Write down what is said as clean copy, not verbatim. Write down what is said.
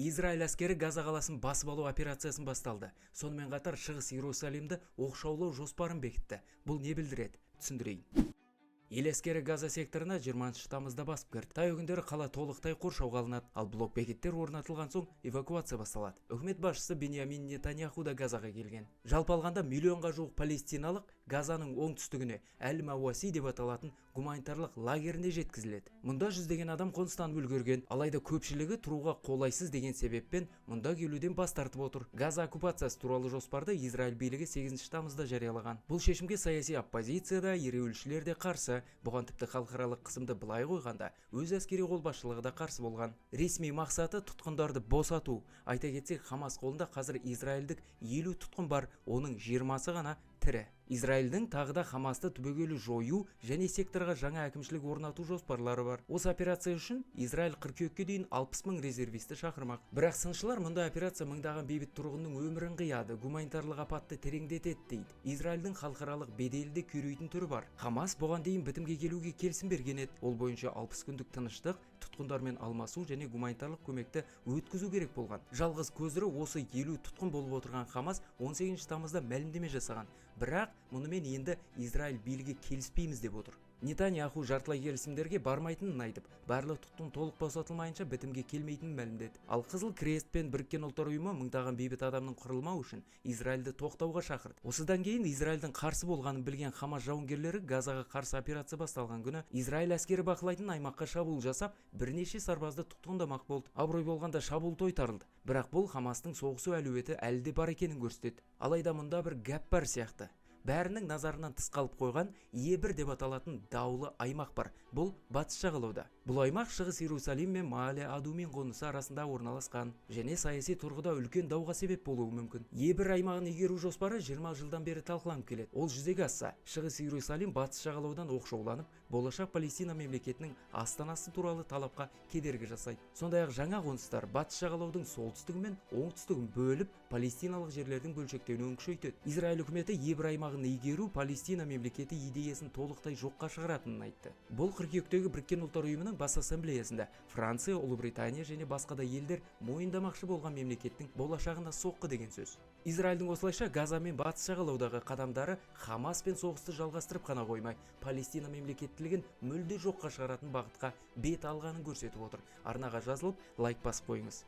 Израиль әскері Газа қаласын басып алу операциясын басталды. Сонымен қатар Шығыс Иерусалимді оқшаулау жоспарын бекітті. Бұл не білдіреді? Түсіндірейін. Ел әскері Газа секторына 20 тамызда басып кірді. Таяу күндері қала толықтай қоршауға алынады, ал блокбекеттер орнатылған соң эвакуация басталады. Үкімет басшысы Беньямин Нетаньяху да Газаға келген. Жалпы алғанда миллионға жуық палестиналық Газаның оңтүстігіне Әл-Мауаси деп аталатын гуманитарлық лагеріне жеткізіледі. Мұнда жүздеген адам қоныстанып үлгерген, алайда көпшілігі тұруға қолайсыз деген себеппен мұнда келуден бас тартып отыр. Газа оккупациясы туралы жоспарды Израиль билігі 8 тамызда жариялаған. Бұл шешімге саяси оппозиция да, ереуілшілер де қарсы. Бұған тіпті халықаралық қысымды былай қойғанда, өз әскери қолбасшылығы да қарсы болған. Ресми мақсаты тұтқындарды босату. Айта кетсек, Хамас қолында қазір израильдік 50 тұтқын бар, оның 20-сы ғана тірі. Израильдің тағы да Хамасты түбегейлі жою және секторға жаңа әкімшілік орнату жоспарлары бар. Осы операция үшін Израиль қыркүйекке дейін 60 мың резервисті шақырмақ. Бірақ сыншылар мұндай операция мыңдаған бейбіт тұрғынның өмірін қияды, гуманитарлық апатты тереңдетеді дейді. Израильдің халықаралық беделді күйрейтін түрі бар. Хамас бұған дейін бітімге келуге келісім берген еді. Ол бойынша 60 күндік тыныштық, тұтқындармен алмасу және гуманитарлық көмекті өткізу керек болған. Жалғыз көзірі осы 50 тұтқын болып отырған Хамас 18 тамызда мәлімдеме жасаған. Бірақ мұнымен енді Израиль билігі келіспейміз деп отыр. Нетаньяху жартылай келісімдерге бармайтынын айтып, барлық тұтқын толық босатылмайынша бітімге келмейтінін мәлімдеді. Ал Қызыл Крест пен Біріккен Ұлттар ұйымы мыңдаған бейбіт адамның қырылмауы үшін Израильді тоқтауға шақырды. Осыдан кейін Израильдің қарсы болғанын білген Хамас жауынгерлері Газаға қарсы операция басталған күні Израиль әскері бақылайтын аймаққа шабуыл жасап, бірнеше сарбазды тұтқындамақ болды. Абырой болғанда шабуыл тойтарылды. Бірақ бұл Хамастың соғысу әлеуеті әлі де бар екенін көрсетеді. Алайда мұнда бір гәп бар сияқты. Бәрінің назарынан тыс қалып қойған Е1 деп аталатын даулы аймақ бар. Бұл батыс жағалауда. Бұл аймақ Шығыс Иерусалим мен Маале Адумин қонысы арасында орналасқан және саяси тұрғыда үлкен дауға себеп болуы мүмкін. Е1 аймағын игеру жоспары 20 жылдан бері талқыланып келеді. Ол жүзеге асса, Шығыс Иерусалим батыс жағалаудан оқшауланып, болашақ Палестина мемлекетінің астанасы туралы талапқа кедергі жасайды. Сондай-ақ жаңа қоныстар батыс жағалаудың солтүстігі мен оңтүстігін бөліп, палестиналық жерлердің бөлшектенуін күшейтеді. Израиль үкіметі Е1 аймағын игеру Палестина мемлекеті идеясын толықтай жоққа шығаратынын айтты. Бұл қыркүйектегі Біріккен Ұлттар ұйымының бас ассамблеясында Франция, Ұлыбритания және басқа да елдер мойындамақшы болған мемлекеттің болашағына соққы деген сөз. Израильдің осылайша Газа мен батыс жағалаудағы қадамдары Хамас пен соғысты жалғастырып қана қоймай, Палестина мемлекеттілігін мүлде жоққа шығаратын бағытқа бет алғанын көрсетіп отыр. Арнаға жазылып, лайк басып қойыңыз.